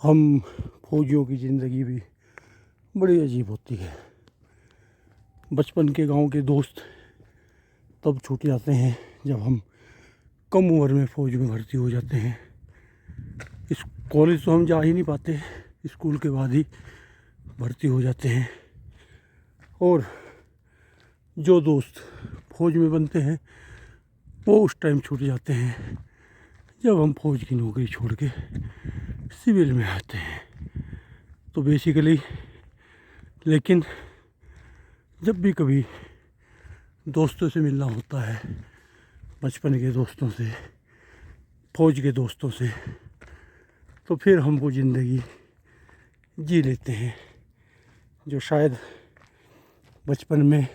हम फौजियों की ज़िंदगी भी बड़ी अजीब होती है। बचपन के गांव के दोस्त तब छूट जाते हैं जब हम कम उम्र में फ़ौज में भर्ती हो जाते हैं। इस कॉलेज तो हम जा ही नहीं पाते, स्कूल के बाद ही भर्ती हो जाते हैं। और जो दोस्त फ़ौज में बनते हैं वो उस टाइम छूट जाते हैं जब हम फ़ौज की नौकरी छोड़ के सिविल में आते हैं। तो बेसिकली लेकिन जब भी कभी दोस्तों से मिलना होता है, बचपन के दोस्तों से, फ़ौज के दोस्तों से, तो फिर हम वो ज़िंदगी जी लेते हैं जो शायद बचपन में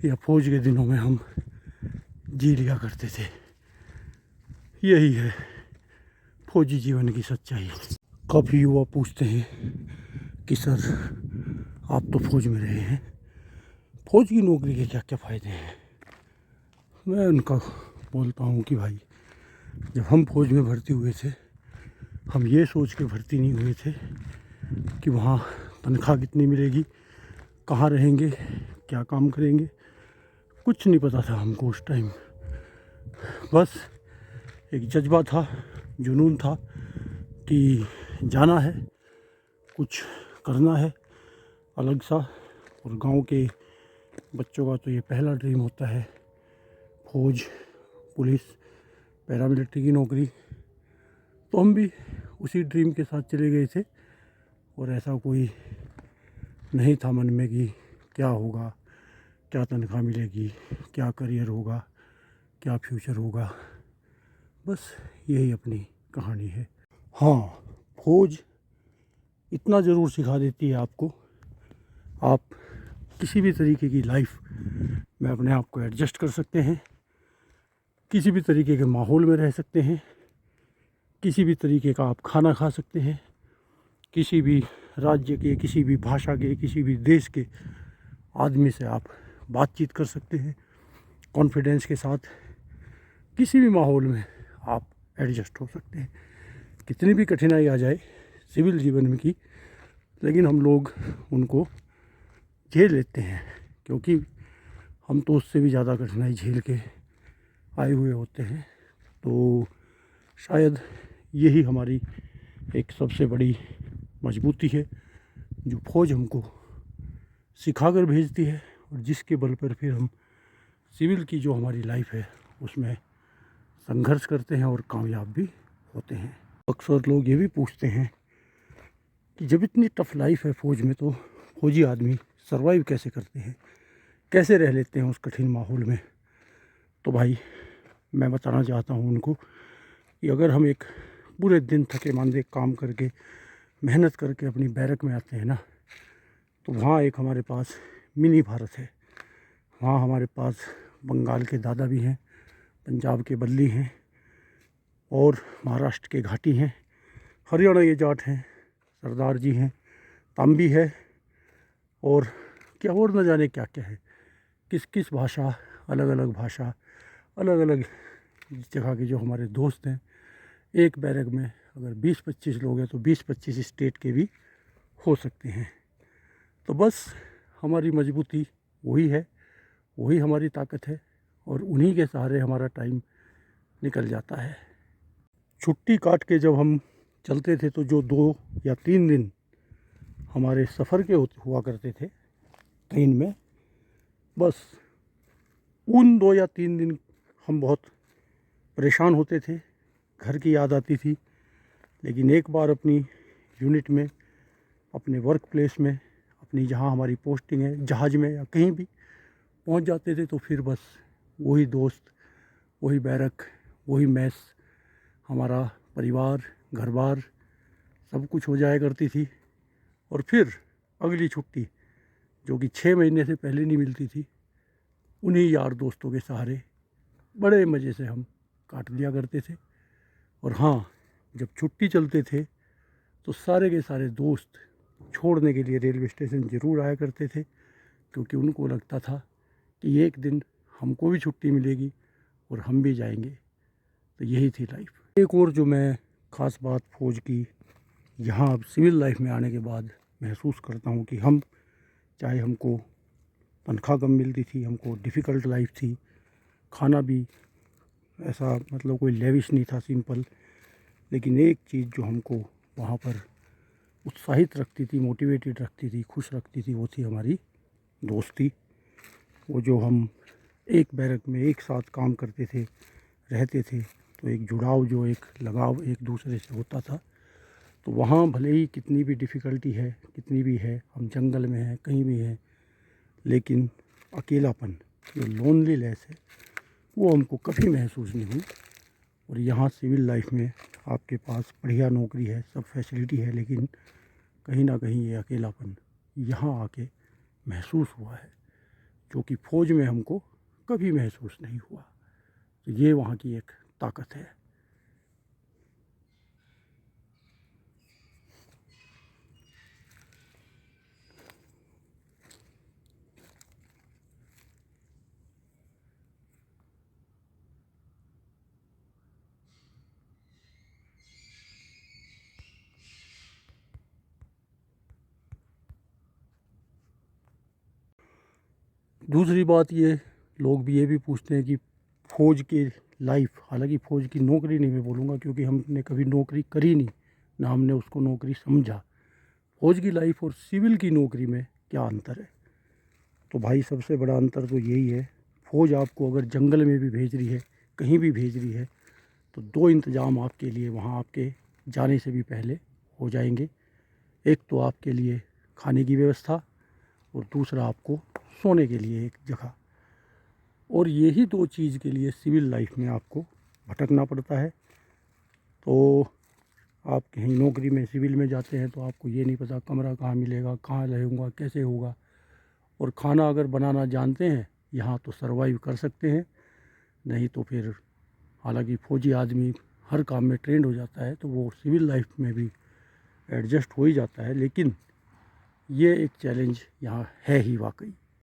या फ़ौज के दिनों में हम जी लिया करते थे। यही है फौजी जीवन की सच्चाई। काफ़ी युवा पूछते हैं कि सर आप तो फ़ौज में रहे हैं, फ़ौज की नौकरी के क्या क्या फ़ायदे हैं। मैं उनका बोलता हूँ कि भाई जब हम फ़ौज में भर्ती हुए थे हम ये सोच के भर्ती नहीं हुए थे कि वहाँ तनख्वाह कितनी मिलेगी, कहाँ रहेंगे, क्या काम करेंगे, कुछ नहीं पता था हमको उस टाइम। बस एक जज्बा था, जुनून था कि जाना है, कुछ करना है अलग सा। और गांव के बच्चों का तो ये पहला ड्रीम होता है फौज, पुलिस, पैरामिलिट्री की नौकरी। तो हम भी उसी ड्रीम के साथ चले गए थे और ऐसा कोई नहीं था मन में कि क्या होगा, क्या तनख्वाह मिलेगी, क्या करियर होगा, क्या फ्यूचर होगा। बस यही अपनी कहानी है। हाँ, फौज इतना ज़रूर सिखा देती है आपको, आप किसी भी तरीके की लाइफ में अपने आप को एडजस्ट कर सकते हैं, किसी भी तरीके के माहौल में रह सकते हैं, किसी भी तरीके का आप खाना खा सकते हैं, किसी भी राज्य के, किसी भी भाषा के, किसी भी देश के आदमी से आप बातचीत कर सकते हैं कॉन्फिडेंस के साथ। किसी भी माहौल में आप एडजस्ट हो सकते हैं, कितनी भी कठिनाई आ जाए सिविल जीवन में की, लेकिन हम लोग उनको झेल लेते हैं क्योंकि हम तो उससे भी ज़्यादा कठिनाई झेल के आए हुए होते हैं। तो शायद यही हमारी एक सबसे बड़ी मजबूती है जो फौज हमको सिखा कर भेजती है और जिसके बल पर फिर हम सिविल की जो हमारी लाइफ है उसमें संघर्ष करते हैं और कामयाब भी होते हैं। अक्सर लोग ये भी पूछते हैं कि जब इतनी टफ लाइफ है फ़ौज में तो फौजी आदमी सरवाइव कैसे करते हैं, कैसे रह लेते हैं उस कठिन माहौल में। तो भाई मैं बताना चाहता हूँ उनको कि अगर हम एक पूरे दिन थके मांदे काम करके मेहनत करके अपनी बैरक में आते हैं ना, तो वहाँ एक हमारे पास मिनी भारत है। वहाँ हमारे पास बंगाल के दादा भी हैं, पंजाब के बल्ली हैं और महाराष्ट्र के घाटी हैं, हरियाणा के जाट हैं, सरदार जी हैं, तांबी है और क्या और न जाने क्या क्या है। किस किस भाषा, अलग अलग भाषा, अलग अलग जगह के जो हमारे दोस्त हैं। एक बैरक में अगर 20-25 लोग हैं तो 20-25 स्टेट के भी हो सकते हैं। तो बस हमारी मजबूती वही है, वही हमारी ताकत है और उन्हीं के सहारे हमारा टाइम निकल जाता है। छुट्टी काट के जब हम चलते थे तो जो 2 या 3 दिन हमारे सफ़र के हुआ करते थे ट्रेन में, बस उन 2 या 3 दिन हम बहुत परेशान होते थे, घर की याद आती थी। लेकिन एक बार अपनी यूनिट में, अपने वर्क प्लेस में, अपनी जहाँ हमारी पोस्टिंग है जहाज़ में या कहीं भी पहुँच जाते थे तो फिर बस वही दोस्त, वही बैरक, वही मैस, हमारा परिवार, घर बार सब कुछ हो जाया करती थी। और फिर अगली छुट्टी जो कि 6 महीने से पहले नहीं मिलती थी, उन्हीं यार दोस्तों के सहारे बड़े मज़े से हम काट दिया करते थे। और हाँ, जब छुट्टी चलते थे तो सारे के सारे दोस्त छोड़ने के लिए रेलवे स्टेशन ज़रूर आया करते थे क्योंकि उनको लगता था कि एक दिन हमको भी छुट्टी मिलेगी और हम भी जाएंगे। तो यही थी लाइफ। एक और जो मैं ख़ास बात फ़ौज की यहाँ अब सिविल लाइफ में आने के बाद महसूस करता हूँ कि हम चाहे हमको तनख्वाह कम मिलती थी, हमको डिफ़िकल्ट लाइफ थी, खाना भी ऐसा मतलब कोई लेविश नहीं था, सिंपल, लेकिन एक चीज़ जो हमको वहाँ पर उत्साहित रखती थी, मोटिवेटेड रखती थी, खुश रखती थी, वो थी हमारी दोस्ती। वो जो हम एक बैरक में एक साथ काम करते थे, रहते थे, तो एक जुड़ाव, जो एक लगाव एक दूसरे से होता था। तो वहाँ भले ही कितनी भी डिफ़िकल्टी है, कितनी भी है, हम जंगल में हैं, कहीं भी हैं, लेकिन अकेलापन, जो लोनलीनेस है, वो हमको कभी महसूस नहीं हुई। और यहाँ सिविल लाइफ में आपके पास बढ़िया नौकरी है, सब फैसिलिटी है, लेकिन कहीं ना कहीं ये अकेलापन यहाँ आके महसूस हुआ है, जो कि फ़ौज में हमको कभी महसूस नहीं हुआ। तो ये वहाँ की एक ताकत है। दूसरी बात ये, लोग भी ये भी पूछते हैं कि फ़ौज की लाइफ, हालांकि फ़ौज की नौकरी नहीं मैं बोलूँगा, क्योंकि हमने कभी नौकरी करी नहीं, ना हमने उसको नौकरी समझा। फ़ौज की लाइफ और सिविल की नौकरी में क्या अंतर है? तो भाई सबसे बड़ा अंतर तो यही है, फ़ौज आपको अगर जंगल में भी भेज रही है, कहीं भी भेज रही है, तो दो इंतज़ाम आपके लिए वहाँ आपके जाने से भी पहले हो जाएंगे। एक तो आपके लिए खाने की व्यवस्था, और दूसरा आपको सोने के लिए एक जगह। और यही दो चीज़ के लिए सिविल लाइफ में आपको भटकना पड़ता है। तो आप कहीं नौकरी में सिविल में जाते हैं तो आपको ये नहीं पता कमरा कहाँ मिलेगा, कहाँ रहूँगा, कैसे होगा। और खाना अगर बनाना जानते हैं यहाँ तो सर्वाइव कर सकते हैं, नहीं तो फिर, हालांकि फ़ौजी आदमी हर काम में ट्रेंड हो जाता है, तो वो सिविल लाइफ में भी एडजस्ट हो ही जाता है, लेकिन ये एक चैलेंज यहाँ है ही वाकई।